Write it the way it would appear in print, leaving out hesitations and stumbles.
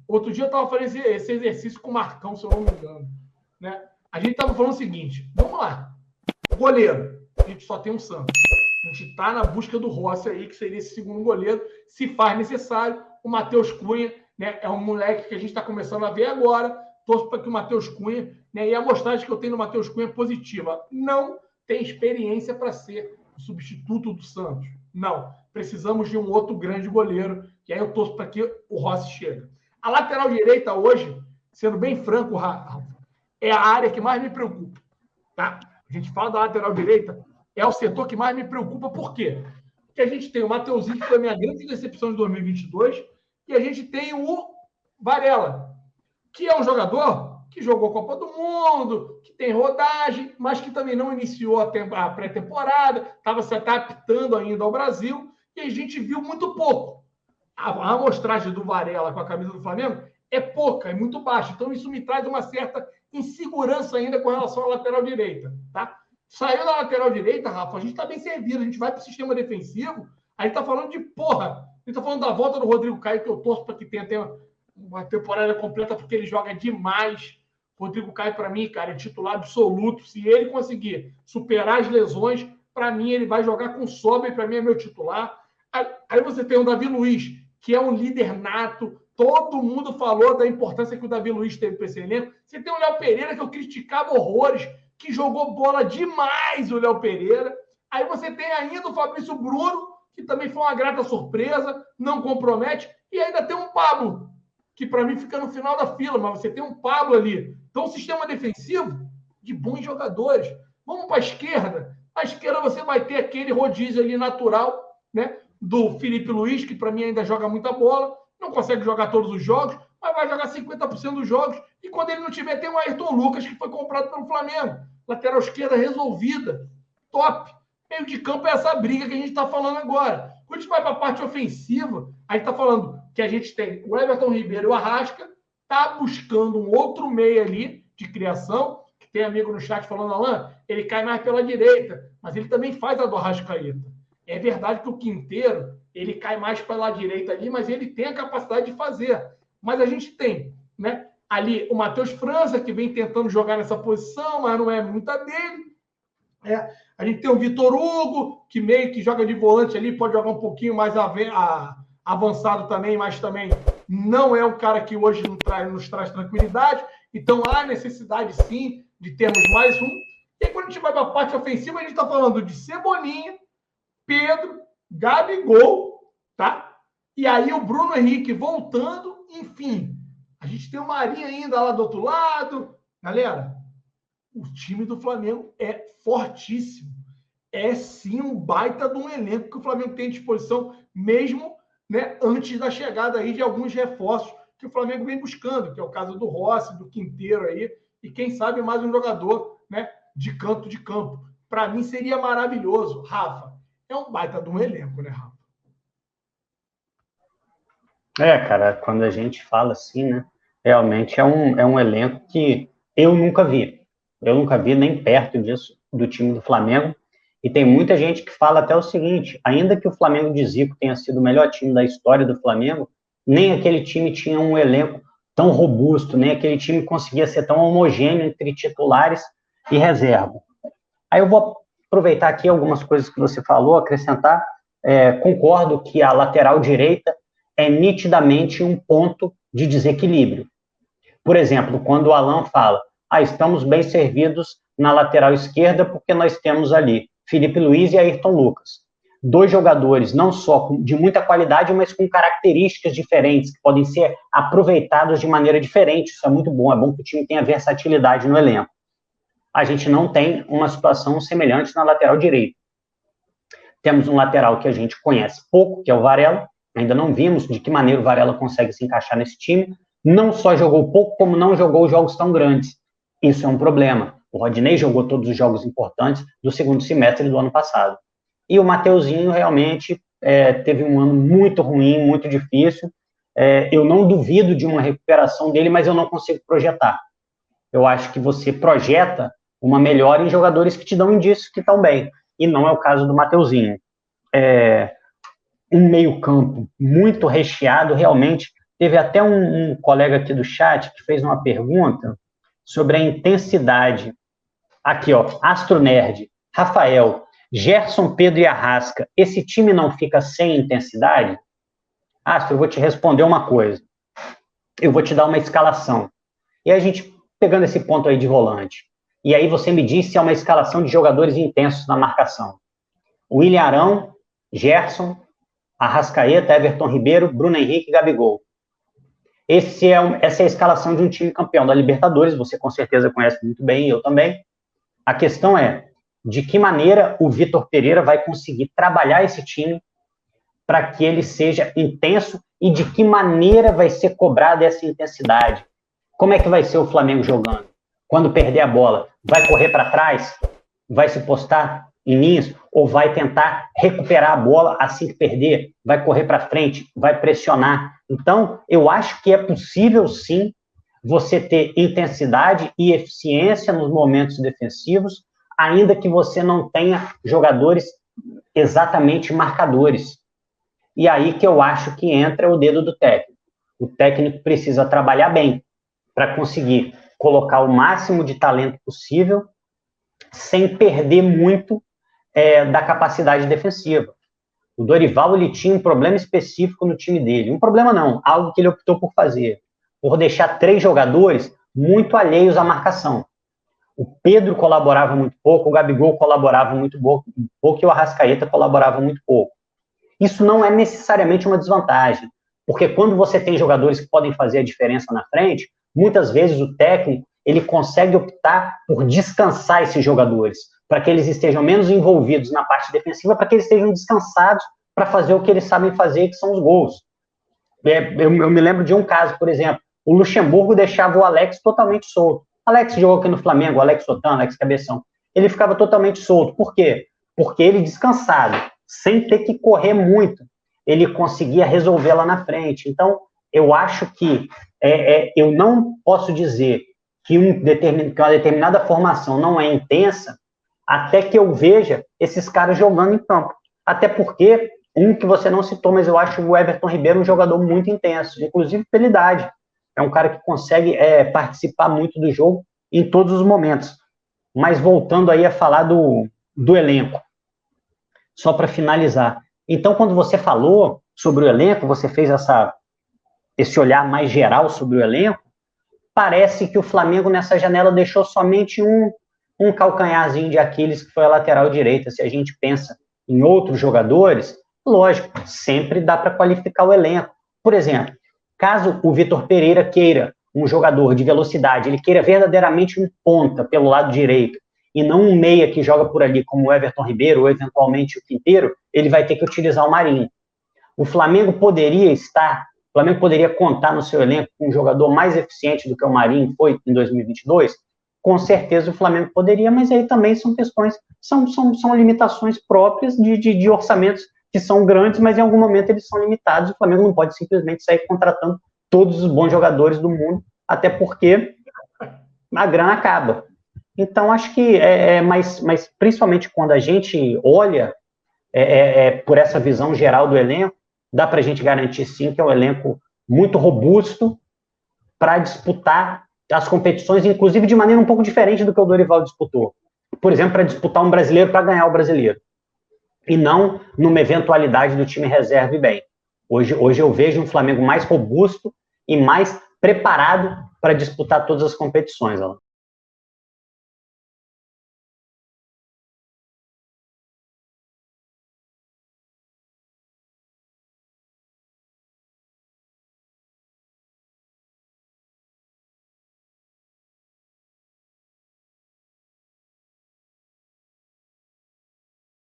Outro dia eu estava fazendo esse exercício com o Marcão, se eu não me engano. Né? A gente estava falando o seguinte, vamos lá, goleiro, a gente só tem um Santos. A gente está na busca do Rossi aí, que seria esse segundo goleiro, se faz necessário. O Matheus Cunha, né, é um moleque que a gente está começando a ver agora. Torço para que o Matheus Cunha, né, e a amostragem que eu tenho no Matheus Cunha é positiva. Não tem experiência para ser o substituto do Santos. Não. Precisamos de um outro grande goleiro, e aí eu torço para que o Rossi chegue. A lateral direita hoje, sendo bem franco, Rafa, é a área que mais me preocupa. Tá? A gente fala da lateral direita, é o setor que mais me preocupa. Por quê? Porque a gente tem o Mateuzinho, que foi a minha grande decepção de 2022, e a gente tem o Varela, que é um jogador que jogou Copa do Mundo, que tem rodagem, mas que também não iniciou a pré-temporada, estava se adaptando ainda ao Brasil, e a gente viu muito pouco. A amostragem do Varela com a camisa do Flamengo é pouca, é muito baixa. Então, isso me traz uma certa insegurança ainda com relação à lateral direita. Tá? Saiu da lateral direita, Rafa, a gente está bem servido. A gente vai para o sistema defensivo, a gente está falando de porra. A gente está falando da volta do Rodrigo Caio, que eu torço para que tenha uma temporada completa, porque ele joga demais. Rodrigo Caio, para mim, cara, é titular absoluto. Se ele conseguir superar as lesões, para mim, ele vai jogar com sobra e para mim é meu titular. Aí você tem o Davi Luiz, que é um líder nato. Todo mundo falou da importância que o Davi Luiz teve para esse elenco. Você tem o Léo Pereira, que eu criticava horrores, que jogou bola demais, o Léo Pereira. Aí você tem ainda o Fabrício Bruno, que também foi uma grata surpresa, não compromete. E ainda tem um Pablo, que para mim fica no final da fila, mas você tem um Pablo ali. Então, o sistema defensivo de bons jogadores. Vamos para a esquerda. À esquerda você vai ter aquele rodízio ali natural, né? Do Felipe Luiz, que para mim ainda joga muita bola, não consegue jogar todos os jogos, mas vai jogar 50% dos jogos. E quando ele não tiver, tem o Ayrton Lucas, que foi comprado pelo Flamengo. Lateral esquerda resolvida. Top. Meio de campo é essa briga que a gente está falando agora. Quando a gente vai para a parte ofensiva, a gente está falando que a gente tem o Everton Ribeiro e o Arrasca, está buscando um outro meio ali de criação, que tem amigo no chat falando, Alain, ele cai mais pela direita, mas ele também faz a do Arrascaeta. É verdade que o Quinteiro, ele cai mais pela direita ali, mas ele tem a capacidade de fazer. Mas a gente tem, né, ali o Matheus França, que vem tentando jogar nessa posição, mas não é muita dele. A gente tem o Vitor Hugo, que meio que joga de volante ali, pode jogar um pouquinho mais avançado também, mas também não é um cara que hoje nos traz tranquilidade. Então, há necessidade, sim, de termos mais um. E aí, quando a gente vai para a parte ofensiva, a gente está falando de Cebolinha, Pedro, Gabigol, tá? E aí o Bruno Henrique voltando, enfim. A gente tem o Marinho ainda lá do outro lado. Galera, o time do Flamengo é fortíssimo. É sim um baita de um elenco que o Flamengo tem à disposição, mesmo, né, antes da chegada aí de alguns reforços que o Flamengo vem buscando, que é o caso do Rossi, do Quinteiro aí, e quem sabe mais um jogador, né, de canto de campo. Para mim seria maravilhoso. Rafa, é um baita de um elenco, né, Rafa? Cara, quando a gente fala assim, né, realmente é um elenco que eu nunca vi. Eu nunca vi nem perto disso, do time do Flamengo. E tem muita gente que fala até o seguinte, ainda que o Flamengo de Zico tenha sido o melhor time da história do Flamengo, nem aquele time tinha um elenco tão robusto, nem aquele time conseguia ser tão homogêneo entre titulares e reserva. Aí eu vou aproveitar aqui algumas coisas que você falou, acrescentar. Concordo que a lateral direita é nitidamente um ponto de desequilíbrio. Por exemplo, quando o Alan fala, estamos bem servidos na lateral esquerda porque nós temos ali Felipe Luiz e Ayrton Lucas. Dois jogadores não só de muita qualidade, mas com características diferentes, que podem ser aproveitados de maneira diferente. Isso é muito bom, é bom que o time tenha versatilidade no elenco. A gente não tem uma situação semelhante na lateral direita. Temos um lateral que a gente conhece pouco, que é o Varela. Ainda não vimos de que maneira o Varela consegue se encaixar nesse time. Não só jogou pouco, como não jogou jogos tão grandes. Isso é um problema. O Rodinei jogou todos os jogos importantes do segundo semestre do ano passado. E o Mateuzinho realmente teve um ano muito ruim, muito difícil. Eu não duvido de uma recuperação dele, mas eu não consigo projetar. Eu acho que você projeta uma melhora em jogadores que te dão indícios que estão bem. E não é o caso do Mateuzinho. Um meio-campo muito recheado, realmente Teve até um colega aqui do chat que fez uma pergunta sobre a intensidade. Aqui, ó, Astro Nerd, Rafael, Gerson, Pedro e Arrasca, esse time não fica sem intensidade? Astro, eu vou te responder uma coisa. Eu vou te dar uma escalação. E a gente, pegando esse ponto aí de volante, e aí você me diz se é uma escalação de jogadores intensos na marcação. William Arão, Gerson, Arrascaeta, Everton Ribeiro, Bruno Henrique e Gabigol. Essa é a escalação de um time campeão da Libertadores, você com certeza conhece muito bem, eu também. A questão é, de que maneira o Vitor Pereira vai conseguir trabalhar esse time para que ele seja intenso e de que maneira vai ser cobrada essa intensidade. Como é que vai ser o Flamengo jogando? Quando perder a bola, vai correr para trás? Vai se postar em linhas? Ou vai tentar recuperar a bola assim que perder? Vai correr para frente? Vai pressionar? Então, eu acho que é possível, sim, você ter intensidade e eficiência nos momentos defensivos, ainda que você não tenha jogadores exatamente marcadores. E aí que eu acho que entra o dedo do técnico. O técnico precisa trabalhar bem para conseguir colocar o máximo de talento possível sem perder muito da capacidade defensiva. O Dorival, ele tinha um problema específico no time dele. Um problema não, algo que ele optou por fazer. Por deixar 3 jogadores muito alheios à marcação. O Pedro colaborava muito pouco, o Gabigol colaborava muito pouco e o Arrascaeta colaborava muito pouco. Isso não é necessariamente uma desvantagem, porque quando você tem jogadores que podem fazer a diferença na frente, muitas vezes o técnico ele consegue optar por descansar esses jogadores, para que eles estejam menos envolvidos na parte defensiva, para que eles estejam descansados para fazer o que eles sabem fazer, que são os gols. Eu me lembro de um caso, por exemplo, o Luxemburgo deixava o Alex totalmente solto. Alex jogou aqui no Flamengo, Alex Sotan, Alex Cabeção. Ele ficava totalmente solto. Por quê? Porque ele descansado, sem ter que correr muito, ele conseguia resolver lá na frente. Então, eu acho que eu não posso dizer que uma determinada formação não é intensa até que eu veja esses caras jogando em campo. Até porque, um que você não citou, mas eu acho o Everton Ribeiro um jogador muito intenso, inclusive pela idade. É um cara que consegue participar muito do jogo em todos os momentos. Mas voltando aí a falar do elenco, só para finalizar. Então, quando você falou sobre o elenco, você fez esse olhar mais geral sobre o elenco, parece que o Flamengo nessa janela deixou somente um calcanharzinho de Aquiles, que foi a lateral direita. Se a gente pensa em outros jogadores, lógico, sempre dá para qualificar o elenco. Por exemplo, caso o Vitor Pereira queira um jogador de velocidade, ele queira verdadeiramente um ponta pelo lado direito, e não um meia que joga por ali, como o Everton Ribeiro, ou eventualmente o Quinteiro, ele vai ter que utilizar o Marinho. O Flamengo poderia contar no seu elenco com um jogador mais eficiente do que o Marinho foi em 2022? Com certeza o Flamengo poderia, mas aí também são questões, são limitações próprias de orçamentos que são grandes, mas em algum momento eles são limitados. O Flamengo não pode simplesmente sair contratando todos os bons jogadores do mundo, até porque a grana acaba. Então, acho que, mas principalmente quando a gente olha por essa visão geral do elenco, dá para a gente garantir, sim, que é um elenco muito robusto para disputar as competições, inclusive de maneira um pouco diferente do que o Dorival disputou. Por exemplo, para disputar um brasileiro para ganhar o brasileiro. E não numa eventualidade do time reserva e bem. Hoje eu vejo um Flamengo mais robusto e mais preparado para disputar todas as competições, Alan.